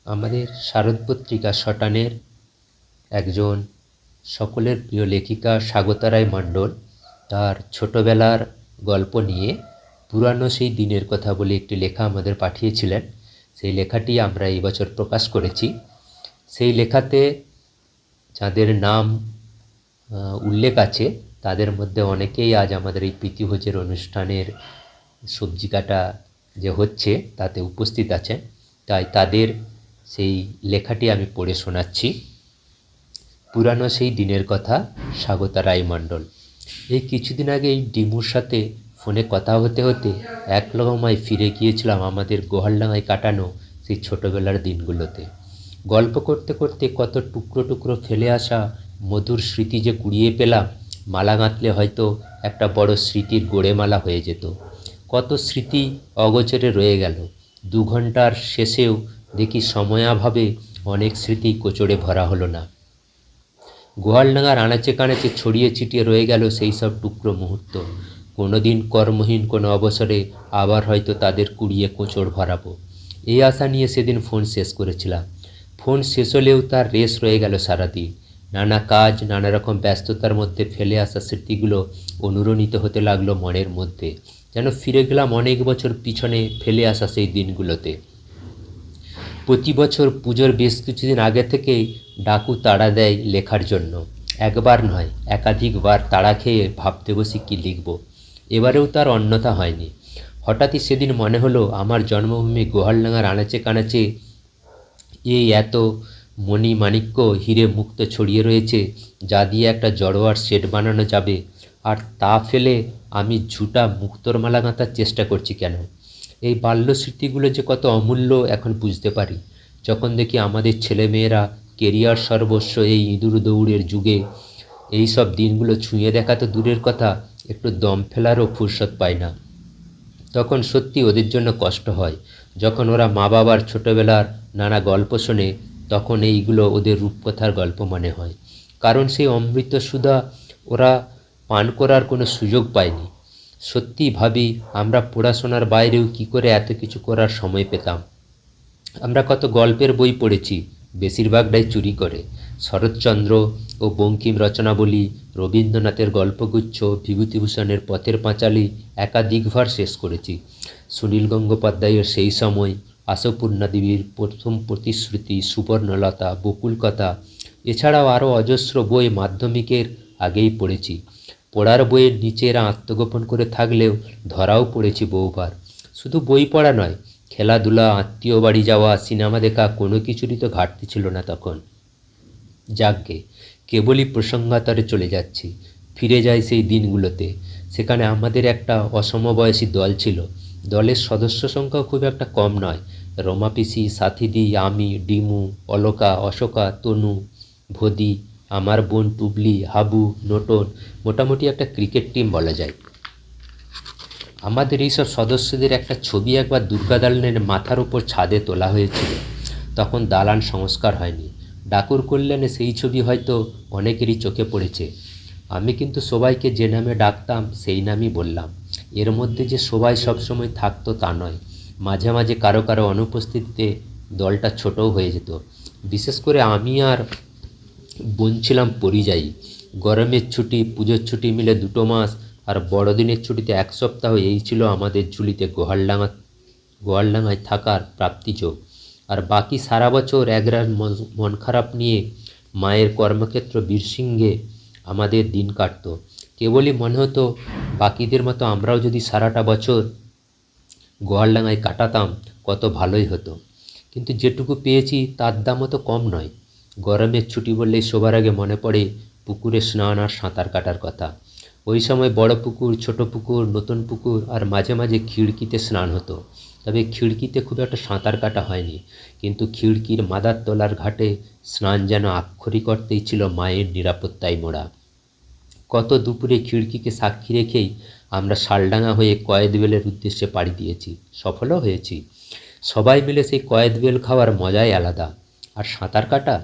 আমাদের শারদ পত্রিকা শটানের একজন সকলের প্রিয় লেখিকা স্বাগতা রায় মণ্ডল তার ছোটবেলার গল্প নিয়ে পুরানো সেই দিনের কথা বলে একটি লেখা আমাদের পাঠিয়েছিলেন। সেই লেখাটি আমরা এই বছর প্রকাশ করেছি। সেই লেখাতে যাদের নাম উল্লেখ আছে তাদের মধ্যে অনেকেই আজ আমাদের এই প্রীতিভোজের অনুষ্ঠানের সবজি কাটা যে হচ্ছে তাতে উপস্থিত আছেন, তাই তাদের সেই লেখাটি আমি পড়ে শোনাচ্ছি। পুরানো সেই দিনের কথা, স্বাগতা রায় মণ্ডল। এই কিছুদিন আগে এই ডিমুর সাথে ফোনে কথা হতে হতে এক লগমায় ফিরে গিয়েছিলাম আমাদের গোহালডাঙায় কাটানো সেই ছোটোবেলার দিনগুলোতে। গল্প করতে করতে কত টুকরো টুকরো ফেলে আসা মধুর স্মৃতি যে কুড়িয়ে পেলাম, মালা গাঁথলে হয়তো একটা বড় স্মৃতির গোড়েমালা হয়ে যেত। কত স্মৃতি অগোচরে রয়ে গেল। 2 ঘন্টার শেষেও দেখি সময়াভাবে অনেক স্মৃতি কোচরে ভরা হলো না। গোহালডাঙার আনাচে কানাচে ছড়িয়ে ছিটিয়ে রয়ে গেল সেই সব টুকরো মুহূর্ত। কোনো দিন কর্মহীন কোনো অবসরে আবার হয়তো তাদের কুড়িয়ে কোচড় ভরাবো, এই আশা নিয়ে সেদিন ফোন শেষ করেছিলাম। ফোন শেষ হলেও তার রেশ রয়ে গেল সারাদিন। নানা কাজ, নানা রকম ব্যস্ততার মধ্যে ফেলে আসা স্মৃতিগুলো অনুরণিত হতে লাগলো মনের মধ্যে, যেন ফিরে গেলাম অনেক বছর পিছনে ফেলে আসা সেই দিনগুলোতে। প্রতি বছর পুজোর বেশ কিছুদিন আগে থেকেই ডাকু তাড়া দেয় লেখার জন্য। একবার নয়, একাধিকবার তাড়া খেয়ে ভাবতে বসি কী লিখব। এবারেও তার অন্যথা হয়নি। হঠাৎই সেদিন মনে হলো আমার জন্মভূমি গোহালডাঙার আনাচে কানাচে এই এত মণি মাণিক্য হীরে মুক্ত ছড়িয়ে রয়েছে, যা দিয়ে একটা জড়োয়ার সেট বানানো যাবে, আর তা ফেলে আমি ঝুটা মুক্তোর মালা গাঁথার চেষ্টা করছি কেন? এই বাল্য স্মৃতিগুলো যে কত অমূল্য এখন বুঝতে পারি, যখন দেখি আমাদের ছেলেমেয়েরা কেরিয়ার সর্বস্ব এই ইঁদুর দৌড়ের যুগে এই সব দিনগুলো ছুঁয়ে দেখা তো দূরের কথা, একটু দম ফেলারও ফুরসত পায় না। তখন সত্যি ওদের জন্য কষ্ট হয়। যখন ওরা মা বাবার ছোটোবেলার নানা গল্প শোনে, তখন এইগুলো ওদের রূপকথার গল্প মনে হয়। কারণ সেই অমৃত সুধা ওরা পান করার কোনো সুযোগ পায়নি। সত্যি ভাবি, আমরা পড়াশোনার বাইরেও কি করে এত কিছু করার সময় পেতাম। আমরা কত গল্পের বই পড়েছি, বেশিরভাগটাই চুরি করে। শরৎচন্দ্র ও বঙ্কিম রচনাবলী, রবীন্দ্রনাথের গল্পগুচ্ছ, বিভূতিভূষণের পথের পাঁচালী একাধিকবার শেষ করেছি। সুনীল গঙ্গোপাধ্যায়ের সেই সময়, আশাপূর্ণা দেবীর প্রথম প্রতিশ্রুতি, সুবর্ণলতা, বকুলকথা, এছাড়াও আরও অজস্র বই মাধ্যমিকের আগেই পড়েছি। পড়ার বইয়ের নিচে এরা আত্মগোপন করে থাকলেও ধরাও পড়েছি বহুবার। শুধু বই পড়া নয়, খেলাধুলা, আত্মীয় বাড়ি যাওয়া, সিনেমা দেখা, কোনো কিছুরই তো ঘাটতি ছিল না তখন। যাকগে, কেবলই প্রসঙ্গান্তরে চলে যাচ্ছি। ফিরে যাই সেই দিনগুলোতে। সেখানে আমাদের একটা অসমবয়সী দল ছিল। দলের সদস্য সংখ্যাও খুব একটা কম নয়। রমা পিসি, সাথীদি, আমি, ডিমু, অলকা, অশোকা, তনু, ভদি, আমার বোন টুবলি, হাবু, নোটন, মোটামুটি একটা ক্রিকেট টিম বলা যায়। আমাদের এইসব সদস্যদের একটা ছবি একবার দুর্গা দালানের মাথার উপর ছাদে তোলা হয়েছিল। তখন দালান সংস্কার হয়নি। ডাকুর কল্যাণে সেই ছবি হয়তো অনেকেরই চোখে পড়েছে। আমি কিন্তু সবাইকে যে নামে ডাকতাম সেই নামই বললাম। এর মধ্যে যে সবাই সবসময় থাকতো তা নয়। মাঝে মাঝে কারো কারো অনুপস্থিতিতে দলটা ছোটও হয়ে যেত। বিশেষ করে আমি আর বোন ছিলাম পরিযায়ী। গরমের ছুটি, পুজোর ছুটি মিলে 2 মাস, আর বড়দিনের ছুটিতে 1 সপ্তাহ, এই ছিল আমাদের ঝুলিতে গোহালডাঙায় থাকার প্রাপ্তিযোগ। আর বাকি সারা বছর একরার মন খারাপ নিয়ে মায়ের কর্মক্ষেত্র বীরসিংহে আমাদের দিন কাটত। কেবলই মনে হতো বাকিদের মতো আমরাও যদি সারাটা বছর গোহালডাঙায় কাটাতাম কত ভালোই হতো। কিন্তু যেটুকু পেয়েছি তার দামও তো কম নয়। গরমের ছুটি বললেই সবার আগে মনে পড়ে পুকুরে স্নান আর সাঁতার কাটার কথা। ওই সময় বড় পুকুর, ছোট পুকুর, নতুন পুকুর, আর মাঝে মাঝে খিড়কিতে স্নান হতো। তবে খিড়কিতে খুব একটা সাঁতার কাটা হয়নি, কিন্তু খিড়কির মাদার তলার ঘাটে স্নান যেন আক্ষরিক অর্থেই ছিল মায়ের নিরাপত্তায় মোড়া। কত দুপুরে খিড়কিকে সাক্ষী রেখেই আমরা শালডাঙা হয়ে কয়েদবেলের উদ্দেশ্যে পাড়ি দিয়েছি, সফলও হয়েছি। সবাই মিলে সেই কয়েদবেল খাওয়ার মজাই আলাদা। আর সাঁতার কাটা,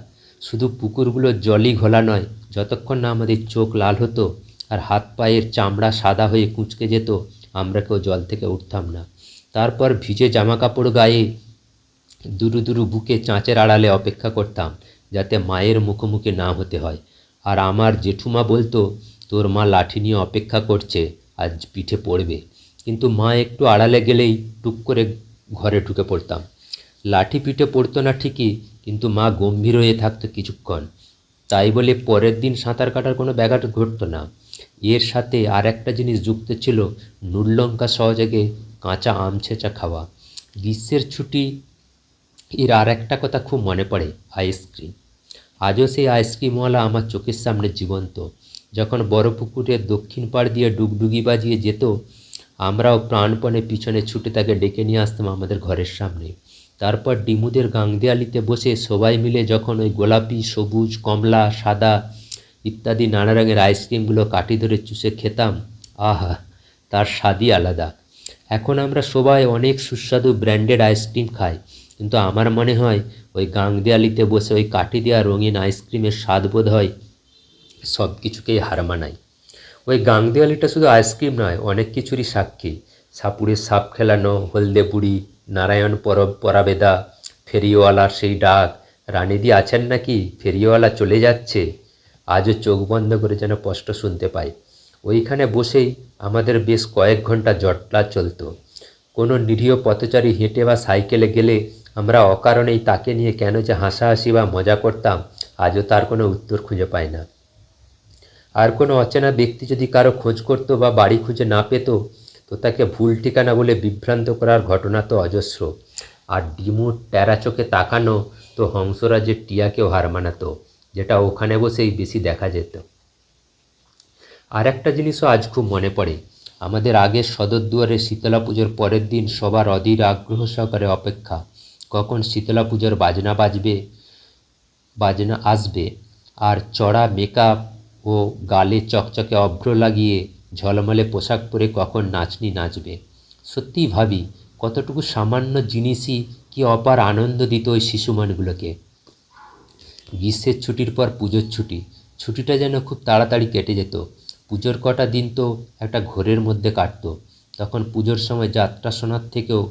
শুধু পুকুরগুলোর জলই ঘোলা নয়, যতক্ষণ না আমাদের চোখ লাল হতো আর হাত পায়ের চামড়া সাদা হয়ে কুঁচকে যেত, আমরা কেউ জল থেকে উঠতাম না। তারপর ভিজে জামা কাপড় গায়ে দুরু দুরু বুকে চাঁচের আড়ালে অপেক্ষা করতাম যাতে মায়ের মুখোমুখি না হতে হয়। আর আমার জেঠুমা বলতো, তোর মা লাঠি নিয়ে অপেক্ষা করছে, আজ পিঠে পড়বে। কিন্তু মা একটু আড়ালে গেলেই টুক করে ঘরে ঢুকে পড়তাম। লাঠি পিঠে পড়তো না ঠিকই, কিন্তু মা গম্ভীর হয়ে থাকতো কিছুক্ষণ। তাই বলে পরের দিন সাঁতার কাটার কোনো ব্যাঘাত ঘটতো না। এর সাথে আর একটা জিনিস যুক্ত ছিল, নুনলঙ্কা সহযোগে কাঁচা আম ছেঁচা খাওয়া। গ্রীষ্মের ছুটি এর আর একটা কথা খুব মনে পড়ে, আইসক্রিম। আজও সেই আইসক্রিমওয়ালা আমার চোখের সামনে জীবন্ত। যখন বড় পুকুরের দক্ষিণ পাড় দিয়ে ডুগডুগি বাজিয়ে যেত, আমরাও প্রাণপণে পিছনে ছুটে তাকে ডেকে নিয়ে আসতাম আমাদের ঘরের সামনে। তারপর ডিমুদের গাংদেয়ালিতে বসে সবাই মিলে যখন ওই গোলাপি, সবুজ, কমলা, সাদা ইত্যাদি নানা রঙের আইসক্রিমগুলো কাঠি ধরে চুষে খেতাম, আহা, তার স্বাদই আলাদা। এখন আমরা সবাই অনেক সুস্বাদু ব্র্যান্ডেড আইসক্রিম খাই, কিন্তু আমার মনে হয় ওই গাংদেয়ালিতে বসে ওই কাঠি দেওয়া রঙিন আইসক্রিমের স্বাদ বোধ হয় সব কিছুকেই হার মানায়। ওই গাংদেয়ালিটা শুধু আইসক্রিম নয়, অনেক কিছুরই সাক্ষী। সাপুড়ের সাপ খেলানো, হলদে বুড়ি, নারায়ণ পরব পরাবেদা, ফেরিওয়ালার সেই ডাক, রানিদি আছেন নাকি, ফেরিওয়ালা চলে যাচ্ছে, আজও চোখ বন্ধ করে যেন স্পষ্ট শুনতে পাই। ওইখানে বসেই আমাদের বেশ কয়েক ঘন্টা জটলা চলতো। কোনো নিরীহ পথচারী হেঁটে বা সাইকেলে গেলে আমরা অকারণেই তাকে নিয়ে কেন যে হাসাহাসি বা মজা করতাম, আজও তার কোনো উত্তর খুঁজে পাই না। আর কোনো অচেনা ব্যক্তি যদি কারো খোঁজ করতো বা বাড়ি খুঁজে না পেত, তো তাকে ভুল ঠিকানা বলে বিভ্রান্ত করার ঘটনা তো অজস্র। আর ডিমুর ট্যারা চোখে তাকানো তো হংসরাজের টিয়াকেও হার মানাতো, যেটা ওখানে বসেই বেশি দেখা যেত। আর একটা জিনিসও আজ খুব মনে পড়ে, আমাদের আগের সদর দুয়ারে শীতলা পুজোর পরের দিন সবার অধীর আগ্রহ সহকারে অপেক্ষা, কখন শীতলা পুজোর বাজনা আসবে। আর চড়া মেকআপ ও গালে চকচকে অভ্র লাগিয়ে ঝলমলে পোশাক পরে কখন নাচনি নাচবে। সত্যিই ভাবি, কতটুকু সামান্য জিনিসই কি অপার আনন্দ দিত ওই শিশুমনগুলোকে। গ্রীষ্মের ছুটির পর পুজোর ছুটি, ছুটিটা যেন খুব তাড়াতাড়ি কেটে যেত। পুজোর কটা দিন তো একটা ঘোরের মধ্যে কাটত। তখন পুজোর সময় যাত্রা শোনার থেকেও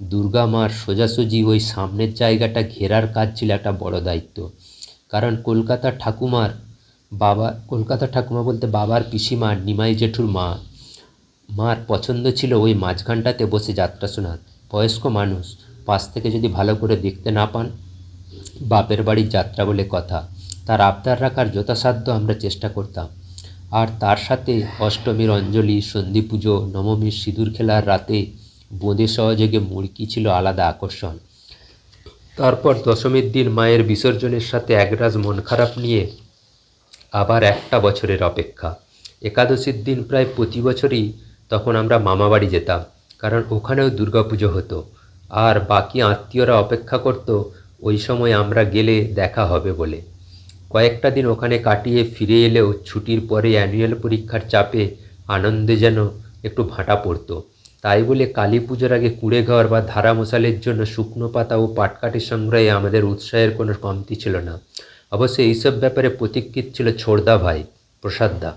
দুর্গা মার সোজাসুজি ওই সামনের জায়গাটা ঘেরার কাজ ছিল একটা বড় দায়িত্ব। কারণ কলকাতা ঠাকুমা বলতে বাবার পিসিমা নিমাই জেঠুর মার পছন্দ ছিল ওই মাঝখানটাতে বসে যাত্রা শোনার। বয়স্ক মানুষ, পাশ থেকে যদি ভালো করে দেখতে না পান, বাপের বাড়ির যাত্রা বলে কথা, তার আবদার রাখার যথাসাধ্য আমরা চেষ্টা করতাম। আর তার সাথে অষ্টমীর অঞ্জলি, সন্ধি পুজো, নবমীর সিঁদুর খেলার রাতে বোঁদে সহযোগে মুড়কি ছিল আলাদা আকর্ষণ। তারপর দশমীর দিন মায়ের বিসর্জনের সাথে একরাশ মন খারাপ নিয়ে আবার একটা বছরের অপেক্ষা। একাদশীর দিন প্রায় প্রতি বছরই তখন আমরা মামাবাড়ি যেতাম, কারণ ওখানেও দুর্গাপুজো হতো। আর বাকি আত্মীয়রা অপেক্ষা করত ওই সময় আমরা গেলে দেখা হবে বলে। কয়েকটা দিন ওখানে কাটিয়ে ফিরে এলেও ছুটির পরে অ্যানুয়াল পরীক্ষার চাপে আনন্দে যেন একটু ভাঁটা পড়তো। তাই বলে কালী পুজোর আগে কুঁড়েঘর বা ধারা মশালের জন্য শুকনো পাতা ও পাটকাঠি সংগ্রহে আমাদের উৎসাহের কোনো কমতি ছিল না। অবশ্য এইসব ব্যাপারে প্রতিকৃত ছিল ছোড়দা ভাই, প্রসাদদা।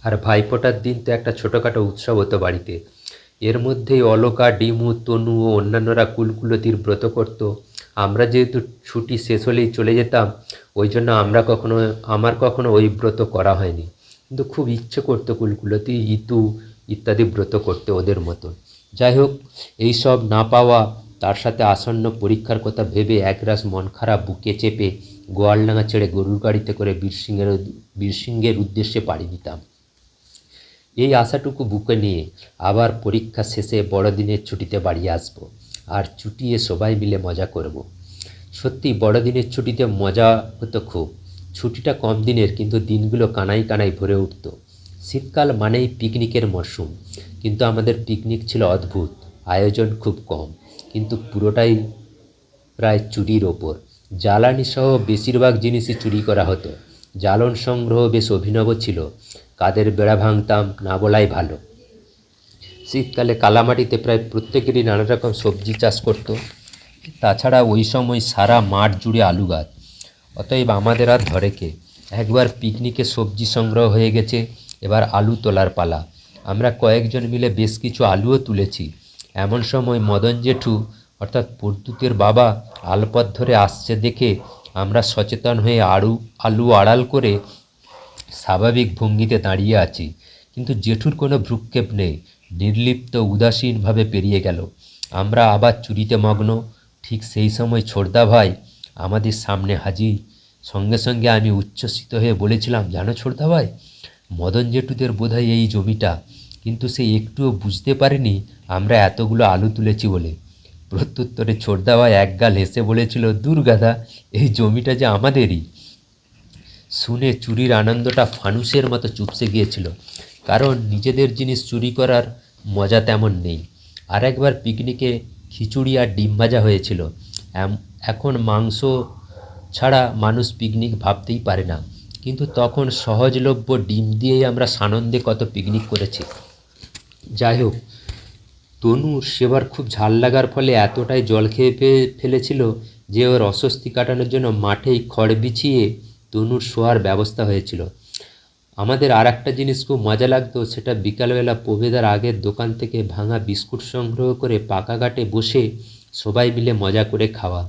আর ভাইফোঁটার দিন তো একটা ছোটোখাটো উৎসব হতো বাড়িতে। এর মধ্যেই অলকা, ডিমু, তনু ও অন্যান্যরা কুলকুলতির ব্রত করত। আমরা যেহেতু ছুটি শেষ হলেই চলে যেতাম, ওই জন্য আমার কখনো ওই ব্রত করা হয়নি। কিন্তু খুব ইচ্ছে করতো কুলকুলতি, ইতু ইত্যাদি ব্রত করতে ওদের মতন। যাই হোক, এইসব না পাওয়া, তার সাথে আসন্ন পরীক্ষার কথা ভেবে একরাশ মন খারাপ বুকে চেপে গোয়ালডাঙা ছেড়ে গরুর গাড়িতে করে বীরসিংহের উদ্দেশ্যে পাড়ি দিতাম। এই আশাটুকু বুকে নিয়ে আবার পরীক্ষা শেষে বড়দিনের ছুটিতে বাড়ি আসব, আর ছুটিয়ে সবাই মিলে মজা করব। সত্যি বড়দিনের ছুটিতে মজা হতো খুব। ছুটিটা কম দিনের, কিন্তু দিনগুলো কানাই কানাই ভরে উঠত। শীতকাল মানেই পিকনিকের মরশুম, কিন্তু আমাদের পিকনিক ছিল অদ্ভুত। আয়োজন খুব কম, কিন্তু পুরোটাই প্রায় চুরির ওপর। জ্বালানি সহ বেশিরভাগ জিনিসই চুরি করা হতো। জ্বালন সংগ্রহ বেশ অভিনব ছিল। কাদের বেড়া ভাঙতাম না বলাই ভালো। শীতকালে কালামাটিতে প্রায় প্রত্যেকেরই নানা রকম সবজি চাষ করত। তাছাড়া ওই সময় সারা মাঠ জুড়ে আলু গাছ। অতএব আমাদের আর ধরে কে। একবার পিকনিকে সবজি সংগ্রহ হয়ে গেছে, এবার আলু তোলার পালা। আমরা কয়েকজন মিলে বেশ কিছু আলুও তুলেছি। এমন সময় মদন জেঠু অর্থাৎ প্রদ্যুতের বাবা আলপথ ধরে আসছে দেখে আমরা সচেতন হয়ে আলু আড়াল করে স্বাভাবিক ভঙ্গিতে দাঁড়িয়ে আছি, কিন্তু জেঠুর কোনো ভ্রুক্ষেপ নেই, নির্লিপ্ত উদাসীনভাবে পেরিয়ে গেল। আমরা আবার চুরিতে মগ্ন। ঠিক সেই সময় ছোড়দা ভাই আমাদের সামনে হাজির। সঙ্গে সঙ্গে আমি উচ্ছ্বসিত হয়ে বলেছিলাম, জানো ছোড়দা ভাই, মদন জেঠুদের বোধহয় এই জমিটা, কিন্তু সে একটুও বুঝতে পারেনি আমরা এতগুলো আলু তুলেছি বলে। প্রত্যুত্তরে ছোড়দা ভাই একগাল হেসে বলেছিল, দূর গাধা, এই জমিটা যে আমাদেরই। শুনে চুরির আনন্দটা ফানুসের মতো চুপসে গিয়েছিল, কারণ নিজেদের জিনিস চুরি করার মজা তেমন নেই। আর একবার পিকনিকে খিচুড়ি আর ডিম ভাজা হয়েছিল। এখন মাংস ছাড়া মানুষ পিকনিক ভাবতেই পারে না, কিন্তু তখন সহজলভ্য ডিম দিয়েই আমরা সানন্দে কত পিকনিক করেছি। যাই হোক, তনুর সেবার খুব ঝাল লাগার ফলে এতটাই জল খেয়ে ফেলেছিল যে ওর অস্বস্তি কাটানোর জন্য মাঠেই খড় বিছিয়ে তনুর শোয়ার ব্যবস্থা হয়েছিল। আমাদের আর একটা জিনিস খুব মজা লাগতো, সেটা বিকালবেলা প্রভেদার আগের দোকান থেকে ভাঙা বিস্কুট সংগ্রহ করে পাকা ঘাটে বসে সবাই মিলে মজা করে খাওয়া।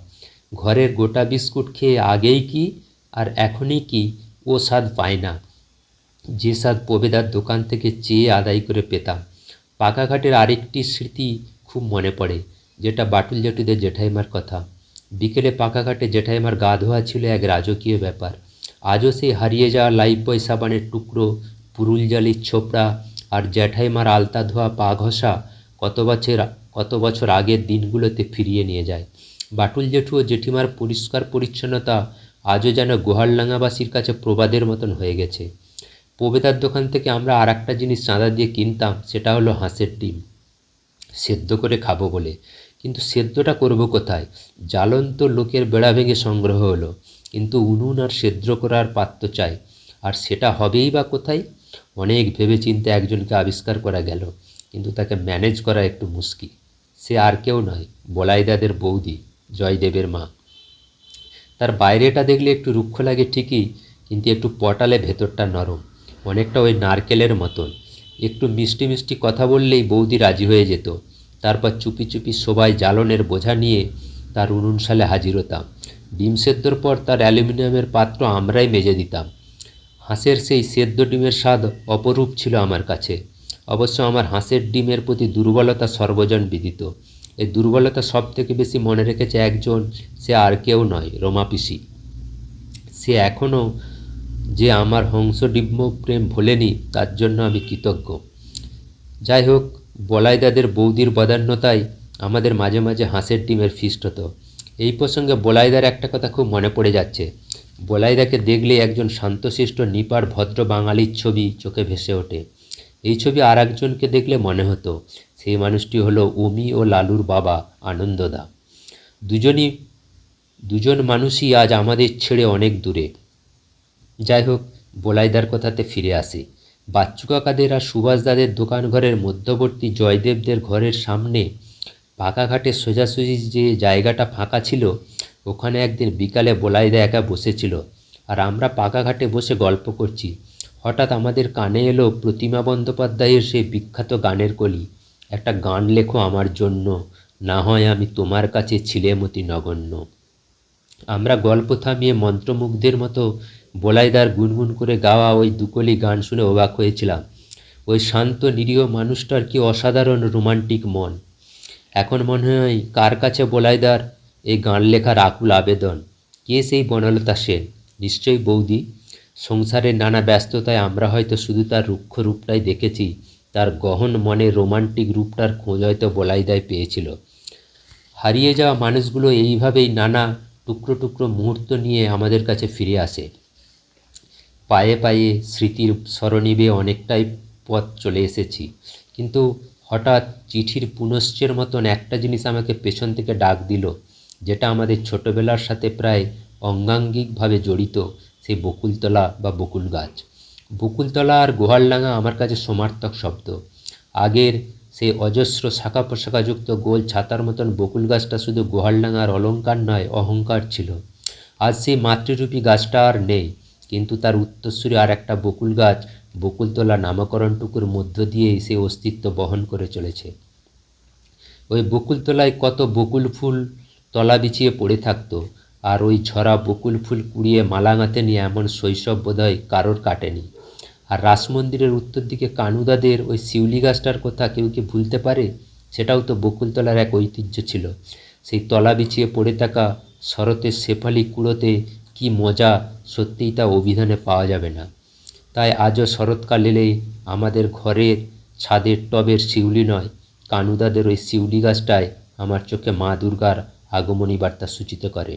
ঘরের গোটা বিস্কুট খেয়ে আগেই কি আর এখনই কি ও স্বাদ পায় না, যে স্বাদ প্রভেদার দোকান থেকে চেয়ে আদায় করে পেতাম। পাকা ঘাটের আরেকটি স্মৃতি খুব মনে পড়ে, যেটা বাটুল জেঠুদের জেঠাইমার কথা। বিকেলে পাকা ঘাটে জেঠাইমার গা ধোয়া ছিল এক রাজকীয় ব্যাপার। আজও সেই হারিয়ে যাওয়া লাইফবয় সাবানের টুকরো, পুরুল জালির ছোপড়া আর জ্যাঠাইমার আলতা ধোয়া পা ঘষা কত বছর আগের দিনগুলোতে ফিরিয়ে নিয়ে যায়। বাটুল জেঠু ও জেঠিমার পরিষ্কার পরিচ্ছন্নতা আজও যেন গোহালডাঙ্গাবাসীর কাছে প্রবাদের মতন হয়ে গেছে। প্রবেদার দোকান থেকে আমরা আর একটা জিনিস চাঁদা দিয়ে কিনতাম, সেটা হলো হাঁসের ডিম, সেদ্ধ করে খাবো বলে। কিন্তু সেদ্ধটা করব কোথায়? জ্বালন্ত লোকের বেড়া ভেঙে সংগ্রহ হলো, কিন্তু উনুন আর সেদ্ধ করার পাত্র চাই, আর সেটা হবেই বা কোথায়? অনেক ভেবেচিন্তে একজনকে আবিষ্কার করা গেল, কিন্তু তাকে ম্যানেজ করা একটু মুশকিল। সে আর কেউ নয়, বলাইদাদের বৌদি, জয়দেবের মা। তার বাইরেটা দেখলে একটু রুক্ষ লাগে ঠিকই, কিন্তু একটু পটালে ভেতরটা নরম, অনেকটা ওই নারকেলের মতন। একটু মিষ্টি মিষ্টি কথা বললেই বৌদি রাজি হয়ে যেত। তারপর চুপি চুপি সবাই জ্বালনের বোঝা নিয়ে তার উনুনশালে হাজির হতাম। ডিম সেদ্ধর পর তার অ্যালুমিনিয়ামের পাত্র আমরাই মেজে দিতাম। হাঁসের সেই সেদ্ধ ডিমের স্বাদ অপরূপ ছিল আমার কাছে। অবশ্য আমার হাঁসের ডিমের প্রতি দুর্বলতা সর্বজন বিদিত। এই দুর্বলতা সব থেকে বেশি মনে রেখেছে একজন, সে আর কেউ নয়, রমা পিসি। সে এখনও যে আমার হংসডিম্ব প্রেম ভোলেনি, তার জন্য আমি কৃতজ্ঞ। যাই হোক, বলাইদাদের বৌদির বদান্যতায় আমাদের মাঝে মাঝে হাঁসের ডিমের ফিস্ট হতো। এই প্রসঙ্গে বলাইদার একটা কথা খুব মনে পড়ে যাচ্ছে। বলাইদাকে দেখলে একজন শান্তশিষ্ট নিপাড় ভদ্র বাঙালির ছবি চোখে ভেসে ওঠে। এই ছবি আর একজনকে দেখলে মনে হতো, সেই মানুষটি হলো অমি ও লালুর বাবা আনন্দদা। দুজন মানুষই আজ আমাদের ছেড়ে অনেক দূরে। যাই হোক, বলাইদার কথাতে ফিরে আসি। বাচ্চু কাকাদের আর সুভাষদাদের দোকান ঘরের মধ্যবর্তী জয়দেবদের ঘরের সামনে পাকা ঘাটে সোজাসুজি যে জায়গাটা ফাঁকা ছিল, ওখানে একদিন বিকালে বলাইদা একা বসেছিল, আর আমরা পাকা ঘাটে বসে গল্প করছি। হঠাৎ আমাদের কানে এলো প্রতিমা বন্দ্যোপাধ্যায়ের সেই বিখ্যাত গানের কলি, একটা গান লেখো আমার জন্য, না হয় আমি তোমার কাছে ছিলেমতি নগণ্য। আমরা গল্প থামিয়ে মন্ত্রমুগ্ধের মতো বলাইদার গুনগুন করে গাওয়া ওই দুকলি গান শুনে অবাক হয়েছিলাম। ওই শান্ত নিরীহ মানুষটার কি অসাধারণ রোমান্টিক মন! এখন মনে হয় কার কাছে বলাইদার এই গান লেখার আকুল আবেদন। কে সেই বনলতা সেন? নিশ্চয়ই বৌদি। সংসারের নানা ব্যস্ততায় আমরা হয়তো শুধু তার রুক্ষ রূপটাই দেখেছি, তার গহন মনের রোমান্টিক রূপটার খোঁজ হয়তো বলাইদায় পেয়েছিল। হারিয়ে যাওয়া মানুষগুলো এইভাবেই নানা টুকরো টুকরো মুহূর্ত নিয়ে আমাদের কাছে ফিরে আসে। পায়ে পায়ে স্মৃতির সরণিবে অনেকটাই পথ চলে এসেছি, কিন্তু হঠাৎ চিঠির পুনশ্চের মতন একটা জিনিস আমাকে পেছন থেকে ডাক দিল, যেটা আমাদের ছোটোবেলার সাথে প্রায় অঙ্গাঙ্গিকভাবে জড়িত, সেই বকুলতলা বা বকুল গাছ। বকুলতলা আর গোহালডাঙ্গা আমার কাছে সমার্থক শব্দ। আগের সেই অজস্র শাখা প্রশাখাযুক্ত গোল ছাতার মতন বকুল গাছটা শুধু গোহালডাঙ্গার অলঙ্কার নয়, অহংকার ছিল। আজ সেই মাতৃরূপী গাছটা আর নেই, কিন্তু তার উত্তরসূরি আর একটা বকুল গাছ বকুলতলা নামকরণটুকুর মধ্য দিয়েই সে অস্তিত্ব বহন করে চলেছে। ওই বকুলতলায় কত বকুল ফুল তলা বিছিয়ে পড়ে থাকতো, আর ওই ঝরা বকুল ফুল কুড়িয়ে মালা গাঁথে নিয়ে এমন শৈশব বোধহয় কারোর কাটেনি। আর রাস মন্দিরের উত্তর দিকে কানুদাদের ওই শিউলি গাছটার কথা কেউ কি ভুলতে পারে? সেটাও তো বকুলতলার এক ঐতিহ্য ছিল। সেই তলা বিছিয়ে পড়ে থাকা শরতের শেফালি কুড়োতে কি মজা, সত্যিই তা অভিধানে পাওয়া যাবে না। তাই আজও শরৎকাল এলেই আমাদের ঘরের ছাদের টবের শিউলি নয়, কানুদাদের ওই শিউলি গাছটায় আমার চোখে মা দুর্গার আগমনী বার্তা সূচিত করে।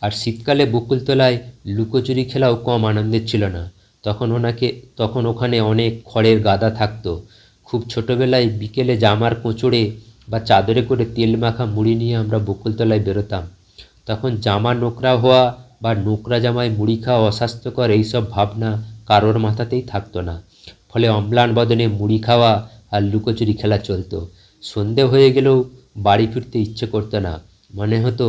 আর শীতকালে বকুলতলায় লুকোচুরি খেলাও কম আনন্দের ছিল না। তখন ওখানে অনেক খড়ের গাদা থাকতো। খুব ছোটোবেলায় বিকেলে জামার কোঁচড়ে বা চাদরে করে তেল মাখা মুড়ি নিয়ে আমরা বকুলতলায় বেরোতাম। তখন জামা নোকরা হওয়া বা নোকরা জামায় মুড়ি খাওয়া অস্বাস্থ্যকর এইসব ভাবনা কারোর মাথাতেই থাকতো না। ফলে অম্লান বদনে মুড়ি খাওয়া আর লুকোচুরি খেলা চলতো। সন্ধে হয়ে গেলেও বাড়ি ফিরতে ইচ্ছে করতো না। মনে হতো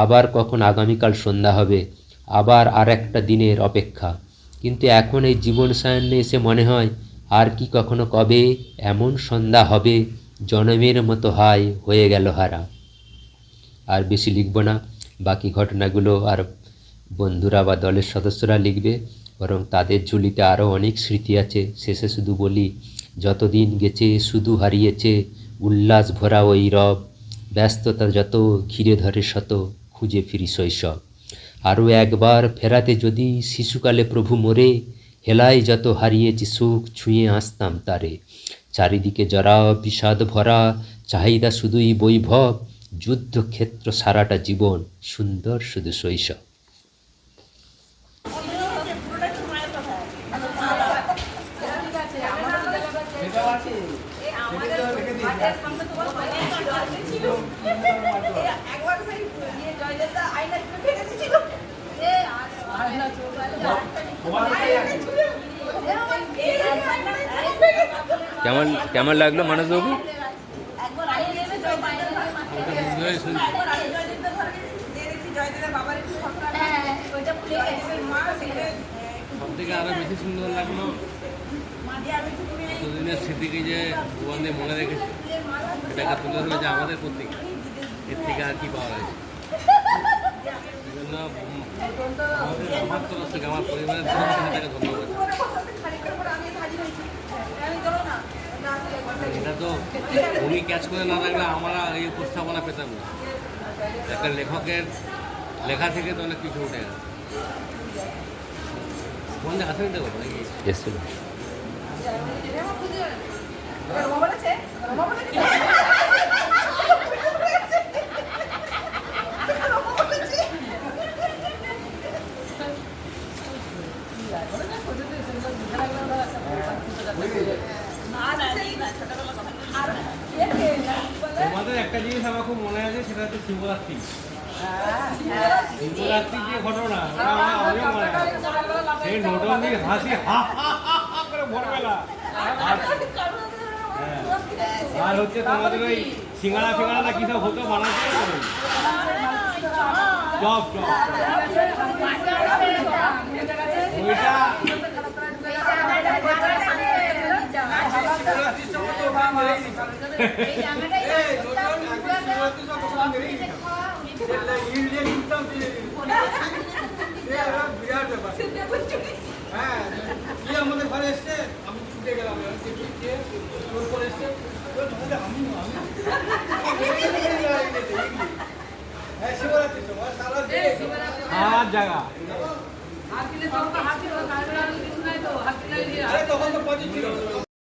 আবার কখন আগামীকাল সন্ধ্যা হবে, আবার আর একটা দিনের অপেক্ষা। কিন্তু এখন এই জীবন সায়ান্নে এসে মনে হয় আর কি কখনো কবে এমন সন্ধ্যা হবে, জনমের মতো হায় হয়ে গেল হারা। আর বেশি লিখব না, বাকি ঘটনাগুলো আর বন্ধুরা বা দলের সদস্যরা লিখবে, বরং তাদের ঝুলিতে আরও অনেক স্মৃতি আছে। শেষে শুধু বলি, যতদিন গেছে শুধু হারিয়েছে উল্লাস ভরা ওই রব, ব্যস্ততা যত ঘিরে ধরে শত, খুঁজে ফিরি শৈশব। আরও একবার ফেরাতে যদি শিশুকালে প্রভু মোরে, হেলায় যত হারিয়েছি সুখ ছুঁয়ে আসতাম তারে। চারিদিকে জরা বিষাদ ভরা, চাহিদা শুধুই বৈভব, যুদ্ধক্ষেত্র সারাটা জীবন, সুন্দর শুধু শৈশব। কেমন লাগলো মানসবাবু? সবথেকে আরো বেশি সুন্দর লাগলো এতদিনের স্মৃতিকে যে ভুবনদে মনে রেখেছে, এটাকে তুলে ধরেছে আমাদের পত্রিকা। এর থেকে আর কি পাওয়া গেছে। এই জন্য আমার তরফ থেকে, আমার পরিবারের তরফ থেকে তাকে ধন্যবাদ। এটা তো উনি ক্যাচ করে না থাকলে আমরা এই উপস্থাপনা পেতাম না। একটা লেখকের লেখা থেকে তো অনেক কিছু উঠে গেছে। বন্ধে হাতে নিতে পারবো নাকি? তোমাদের একটা জিনিস আমার খুব মনে আছে, সেটা হচ্ছে শিবরাত্রি। শিবরাত্রির যে ঘটনা, আমিও মনে আছে। সেই নোটবন্দি হাসি হা করে ভোরবেলা। আর হচ্ছে তোমাদের ওই সিঙ্গাড়া ফিঙ্গাড়া না কি সব হতো বানাতে, চপ চপ ওইটা আমাদের ঘরে এসছে, আমি ছুটে গেলাম। জায়গা তখন তো